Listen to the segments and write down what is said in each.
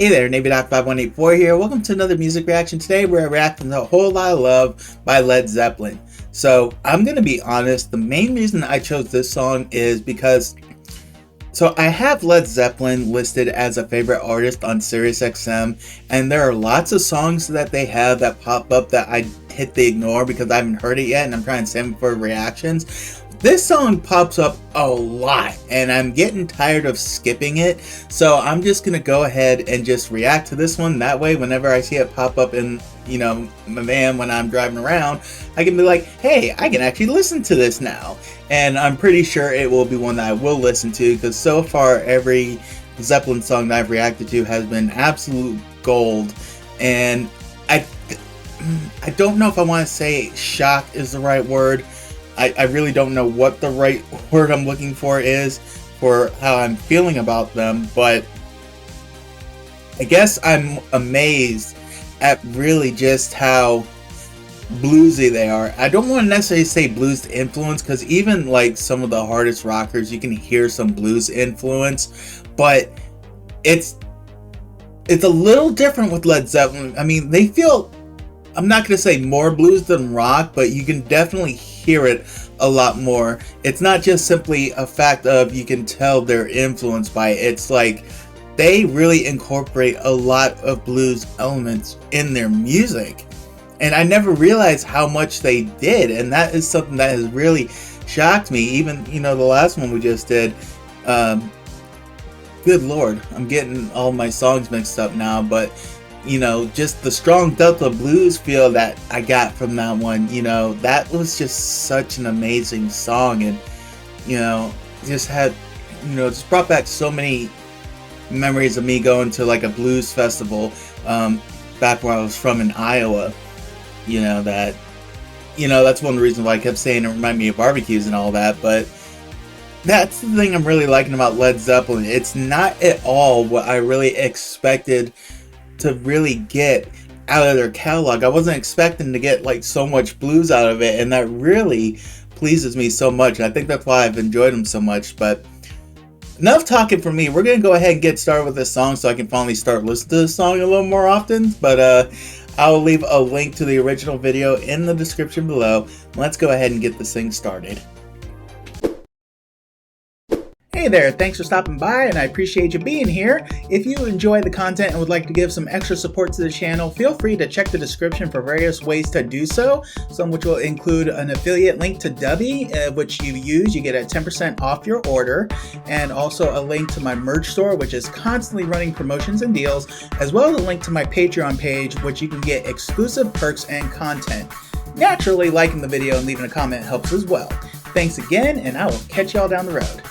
Hey there, Navy.5184 here. Welcome to another music reaction. Today we're reacting to A Whole Lot of Love by Led Zeppelin. So I'm going to be honest, the main reason I chose this song is because I have Led Zeppelin listed as a favorite artist on SiriusXM, and there are lots of songs that they have that pop up that I hit the ignore because I haven't heard it yet and I'm trying to save them for reactions. This song pops up a lot and I'm getting tired of skipping it, so I'm just gonna go ahead and just react to this one. That way whenever I see it pop up in my van when I'm driving around, I can be like, hey, I can actually listen to this now. And I'm pretty sure it will be one that I will listen to, because so far every Zeppelin song that I've reacted to has been absolute gold. And I don't know if I want to say shock is the right word. I really don't know what the right word I'm looking for is for how I'm feeling about them, but I guess I'm amazed at really just how bluesy they are. I don't want to necessarily say blues influence, because even like some of the hardest rockers, you can hear some blues influence, but it's a little different with Led Zeppelin. I mean, they feel, I'm not going to say more blues than rock, but you can definitely hear it a lot more. It's not just simply a fact of you can tell they're influenced by it. It's like they really incorporate a lot of blues elements in their music. And I never realized how much they did. And that is something that has really shocked me. Even, the last one we just did. Good Lord, I'm getting all my songs mixed up now, but just the strong Delta blues feel that I got from that one, that was just such an amazing song. And, just had, just brought back so many memories of me going to like a blues festival, back where I was from in Iowa. That's one of the reasons why I kept saying it reminded me of barbecues and all that. But that's the thing I'm really liking about Led Zeppelin. It's not at all what I really expected to really get out of their catalog. I wasn't expecting to get like so much blues out of it, and that really pleases me so much. I think that's why I've enjoyed them so much. But enough talking for me. We're gonna go ahead and get started with this song so I can finally start listening to this song a little more often. But I'll leave a link to the original video in the description below. Let's go ahead and get this thing started. Hey there, thanks for stopping by, and I appreciate you being here. If you enjoy the content and would like to give some extra support to the channel, feel free to check the description for various ways to do so, some which will include an affiliate link to Dubby, which you use, you get a 10% off your order, and also a link to my merch store, which is constantly running promotions and deals, as well as a link to my Patreon page, which you can get exclusive perks and content. Naturally, liking the video and leaving a comment helps as well. Thanks again, and I will catch y'all down the road.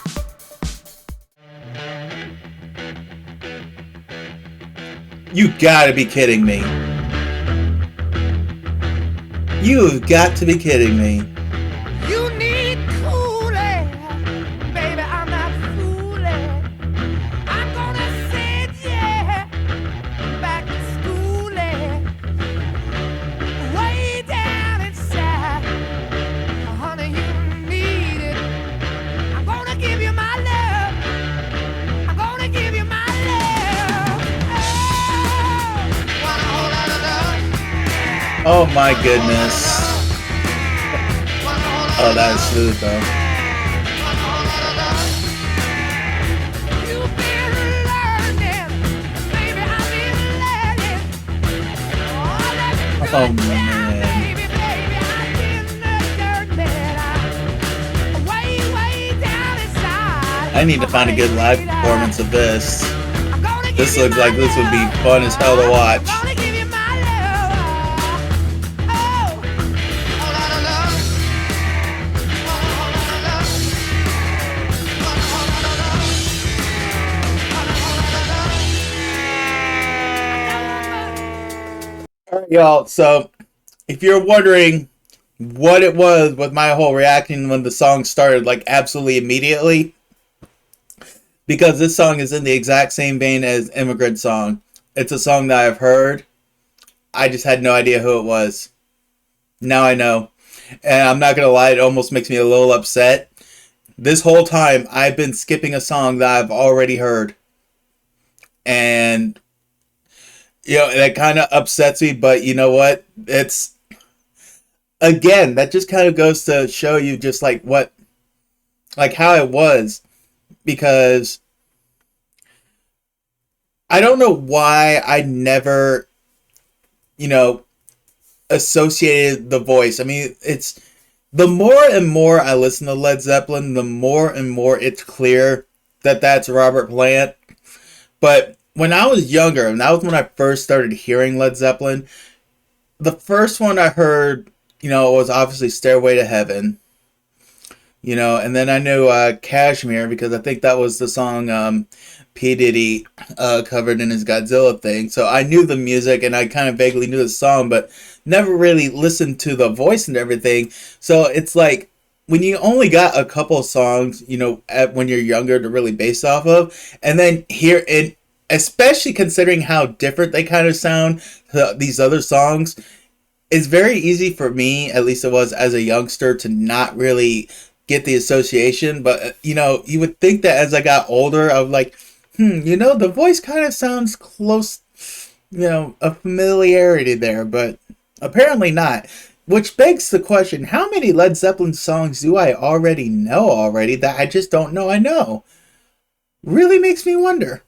You gotta be kidding me. You've got to be kidding me. You need cooling, baby, I'm not fooling. I'm gonna send you back to schooling. Way down inside, honey, you need it. I'm gonna give you my love. I'm gonna give you my love. Oh my goodness. Oh, that is smooth though. Oh man. I need to find a good live performance of this. This looks like this would be fun as hell to watch. Alright, y'all, so if you're wondering what it was with my whole reaction when the song started, like absolutely immediately, because this song is in the exact same vein as Immigrant Song. It's a song that I've heard. I just had no idea who it was. Now I know. And I'm not going to lie, it almost makes me a little upset. This whole time, I've been skipping a song that I've already heard. And that kind of upsets me, but you know what? It's, again, that just kind of goes to show you just like what, like how it was, because I don't know why I never, you know, associated the voice. I mean, it's the more and more I listen to Led Zeppelin, the more and more it's clear that that's Robert Plant. But when I was younger, and that was when I first started hearing Led Zeppelin, the first one I heard, was obviously Stairway to Heaven. And then I knew Kashmir because I think that was the song P. Diddy covered in his Godzilla thing. So I knew the music and I kind of vaguely knew the song, but never really listened to the voice and everything. So it's like when you only got a couple songs, when you're younger to really base off of, and then hear it, especially considering how different they kind of sound to these other songs, it's very easy for me, at least it was as a youngster, to not really get the association. But you would think that as I got older, I was like, the voice kind of sounds close, a familiarity there, but apparently not. Which begs the question, how many Led Zeppelin songs do I already know that I just don't know I know? Really makes me wonder.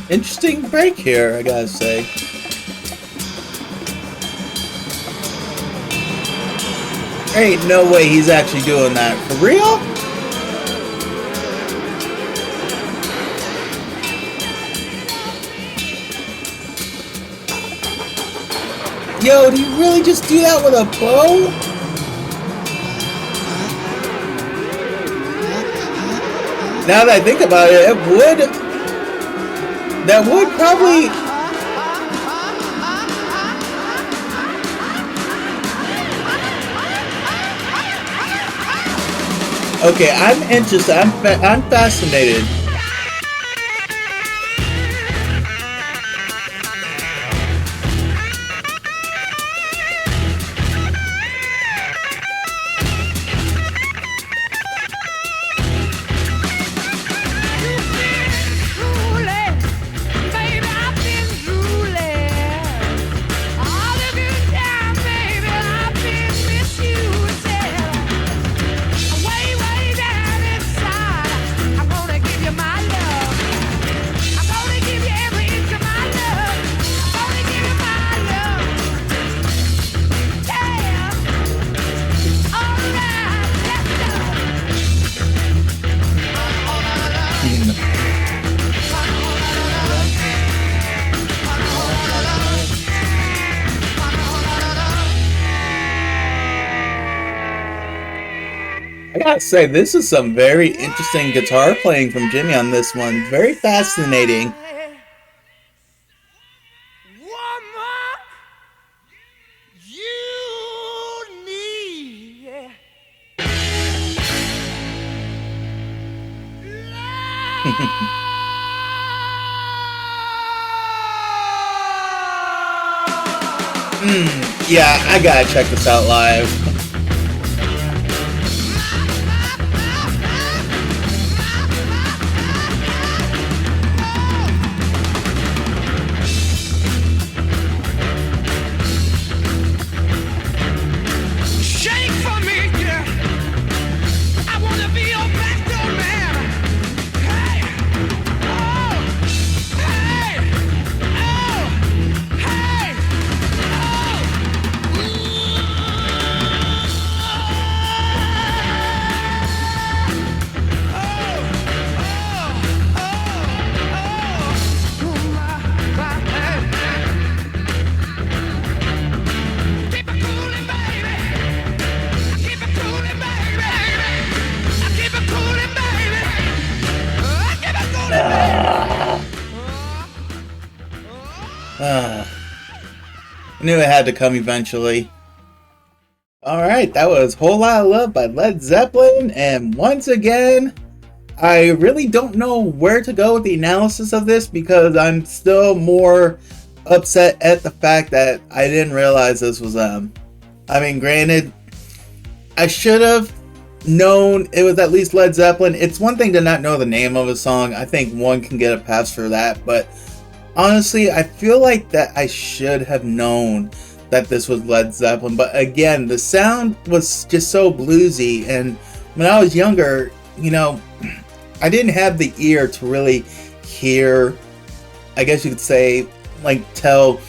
Interesting break here, I gotta say. Ain't no way he's actually doing that. For real? Yo, do you really just do that with a bow? Now that I think about it, that would probably... Okay, I'm interested. I'm fascinated. I gotta say, this is some very interesting guitar playing from Jimmy on this one. Very fascinating. Yeah, I gotta check this out live. I knew it had to come eventually. Alright, that was Whole Lotta Love by Led Zeppelin, and once again, I really don't know where to go with the analysis of this because I'm still more upset at the fact that I didn't realize this was I mean, granted, I should have known it was at least Led Zeppelin. It's one thing to not know the name of a song. I think one can get a pass for that, but honestly, I feel like that I should have known that this was Led Zeppelin. But again, the sound was just so bluesy, and when I was younger, you know, I didn't have the ear to really hear, I guess you could say, like tell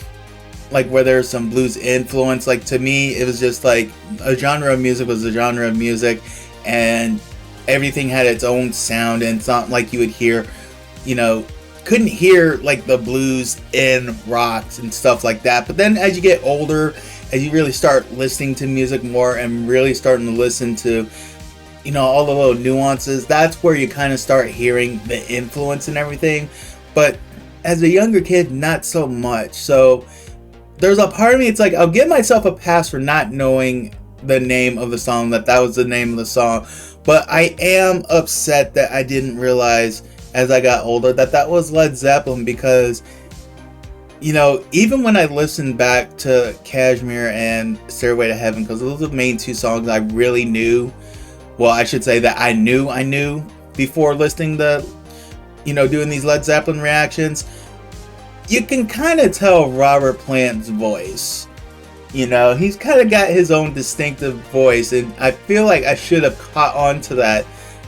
like where there's some blues influence. Like to me, it was just like a genre of music was a genre of music, and everything had its own sound, and it's not like you would hear, you know, couldn't hear like the blues in rocks and stuff like that. But then as you get older, as you really start listening to music more and really starting to listen to, you know, all the little nuances, that's where you kind of start hearing the influence and everything. But as a younger kid, not so much. So there's a part of me, it's like I'll give myself a pass for not knowing the name of the song, that was the name of the song. But I am upset that I didn't realize as I got older that was Led Zeppelin, because, you know, even when I listened back to Kashmir and Stairway to Heaven, because those are the main two songs I really knew, well, I should say that I knew before listening to, you know, doing these Led Zeppelin reactions, you can kind of tell Robert Plant's voice. You know, he's kind of got his own distinctive voice, and I feel like I should have caught on to that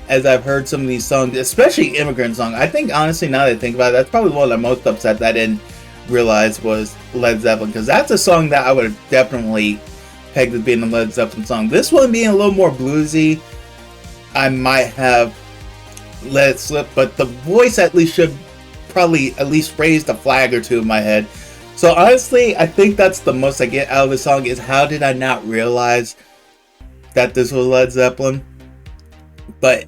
as I've heard some of these songs, especially Immigrant Song. I think, honestly, now that I think about it, that's probably one I'm most upset that I didn't realize was Led Zeppelin, because that's a song that I would have definitely pegged as being a Led Zeppelin song. This one being a little more bluesy, I might have let it slip, but the voice at least should probably at least raise a flag or two in my head. So honestly, I think that's the most I get out of the song, is how did I not realize that this was Led Zeppelin? But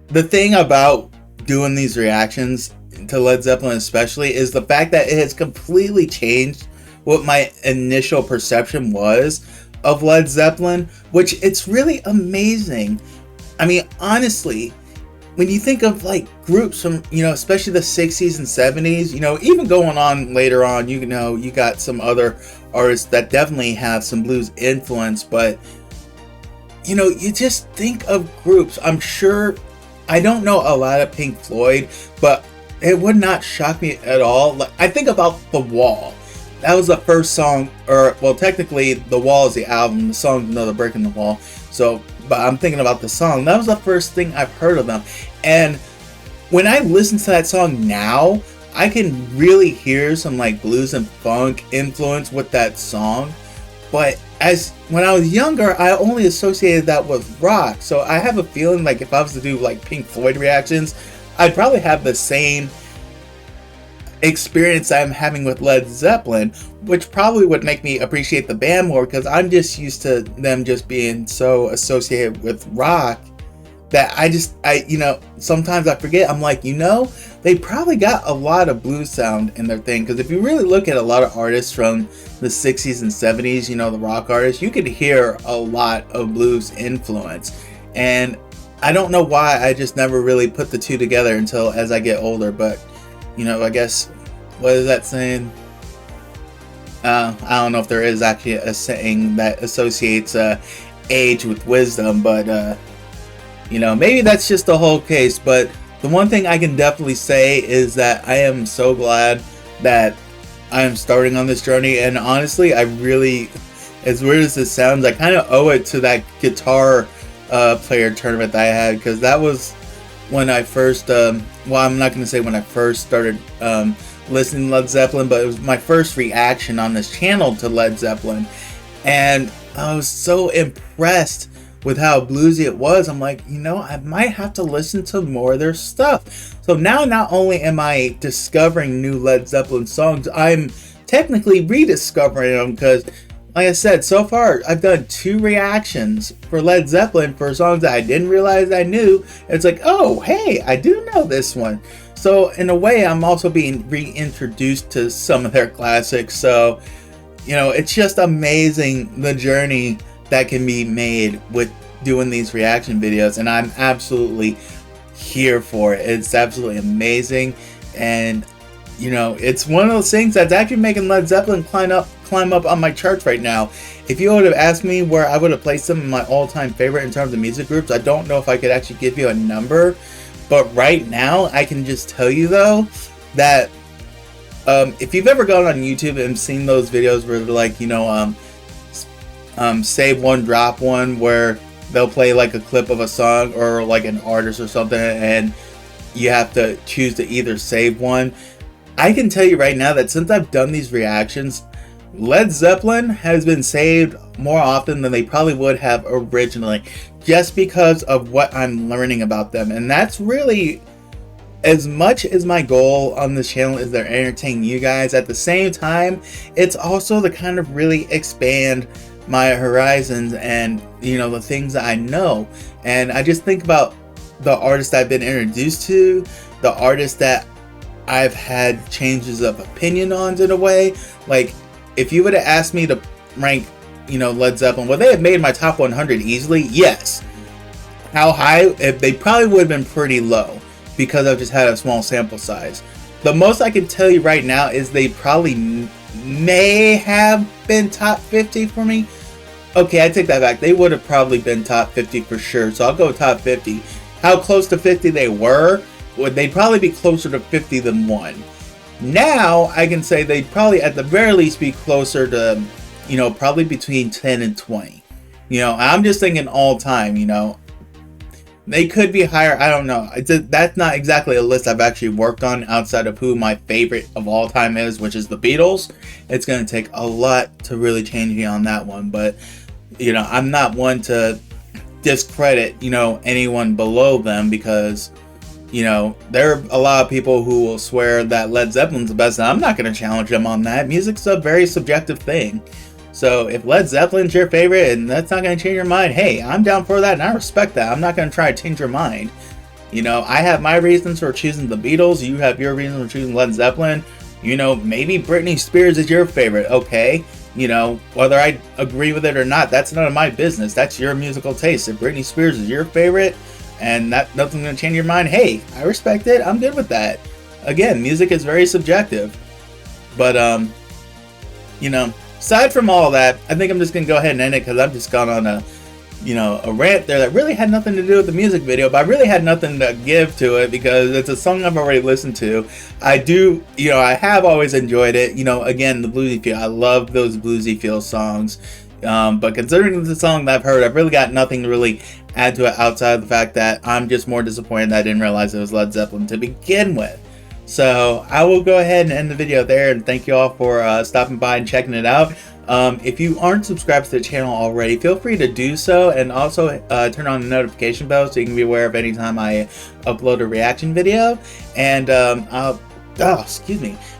the thing about doing these reactions to Led Zeppelin especially is the fact that it has completely changed what my initial perception was of Led Zeppelin, which it's really amazing. I mean, honestly, when you think of like groups from, you know, especially the 60s and 70s, you know, even going on later on, you know, you got some other artists that definitely have some blues influence, but, you know, you just think of groups. I'm sure, I don't know a lot of Pink Floyd, but it would not shock me at all. Like, I think about The Wall. That was the first song, or, well, technically, The Wall is the album. The song's Another Brick in the Wall. So, but I'm thinking about the song. That was the first thing I've heard of them. And when I listen to that song now, I can really hear some like blues and funk influence with that song. But as when I was younger, I only associated that with rock. So I have a feeling like if I was to do like Pink Floyd reactions, I'd probably have the same experience I'm having with Led Zeppelin, which probably would make me appreciate the band more, because I'm just used to them just being so associated with rock that I you know, sometimes I forget. I'm like, you know, they probably got a lot of blues sound in their thing, because if you really look at a lot of artists from the 60s and 70s, you know, the rock artists, you could hear a lot of blues influence. And I don't know why I just never really put the two together until as I get older. But, you know, I guess, what is that saying? I don't know if there is actually a saying that associates age with wisdom, but you know, maybe that's just the whole case. But the one thing I can definitely say is that I am so glad that I am starting on this journey. And honestly, I really, as weird as this sounds, I kind of owe it to that guitar player tournament that I had, because that was when I first, well, I'm not going to say when I first started listening to Led Zeppelin, but it was my first reaction on this channel to Led Zeppelin. And I was so impressed with how bluesy it was. I'm like, you know, I might have to listen to more of their stuff. So now not only am I discovering new Led Zeppelin songs, I'm technically rediscovering them, because like I said, so far I've done 2 reactions for Led Zeppelin for songs that I didn't realize I knew. It's like, oh, hey, I do know this one. So in a way, I'm also being reintroduced to some of their classics. So, you know, it's just amazing the journey that can be made with doing these reaction videos. And I'm absolutely here for it. It's absolutely amazing, and you know, it's one of those things that's actually making Led Zeppelin climb up on my charts right now. If you would have asked me where I would have placed them in my all-time favorite in terms of music groups, I don't know if I could actually give you a number, but right now I can just tell you though that if you've ever gone on YouTube and seen those videos where they're like, you know, save one, drop one, where they'll play like a clip of a song or like an artist or something, and you have to choose to either save one. I can tell you right now that since I've done these reactions, Led Zeppelin has been saved more often than they probably would have originally, just because of what I'm learning about them. And that's really as much as my goal on this channel is to entertain you guys. At the same time, it's also to kind of really expand my horizons and, you know, the things that I know. And I just think about the artists I've been introduced to, the artists that I've had changes of opinion on in a way. Like, if you would have asked me to rank, you know, Led Zeppelin, would they have made my top 100 easily? Yes. How high? They probably would have been pretty low because I've just had a small sample size. The most I can tell you right now is they probably may have been top 50 for me. Okay, I take that back. They would have probably been top 50 for sure. So I'll go top 50. How close to 50 they were? Would they probably be closer to 50 than 1? Now I can say they'd probably at the very least be closer to, you know, probably between 10 and 20. You know, I'm just thinking all time, you know. They could be higher, I don't know. That's not exactly a list I've actually worked on outside of who my favorite of all time is, which is the Beatles. It's going to take a lot to really change me on that one, but, you know, I'm not one to discredit, you know, anyone below them, because, you know, there are a lot of people who will swear that Led Zeppelin's the best, and I'm not going to challenge them on that. Music's a very subjective thing. So if Led Zeppelin's your favorite and that's not going to change your mind, hey, I'm down for that and I respect that. I'm not going to try to change your mind. You know, I have my reasons for choosing the Beatles. You have your reasons for choosing Led Zeppelin. You know, maybe Britney Spears is your favorite. Okay. You know, whether I agree with it or not, that's none of my business. That's your musical taste. If Britney Spears is your favorite and nothing's going to change your mind, hey, I respect it. I'm good with that. Again, music is very subjective. But, you know, aside from all that, I think I'm just going to go ahead and end it, because I've just gone on a rant there that really had nothing to do with the music video, but I really had nothing to give to it because it's a song I've already listened to. I have always enjoyed it. You know, again, the bluesy feel. I love those bluesy feel songs. But considering the song that I've heard, I've really got nothing to really add to it outside of the fact that I'm just more disappointed that I didn't realize it was Led Zeppelin to begin with. So I will go ahead and end the video there, and thank you all for stopping by and checking it out. If you aren't subscribed to the channel already, feel free to do so, and also turn on the notification bell so you can be aware of any time I upload a reaction video. And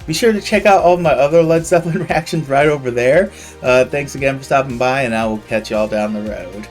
be sure to check out all of my other Led Zeppelin reactions right over there. Thanks again for stopping by, and I will catch y'all down the road.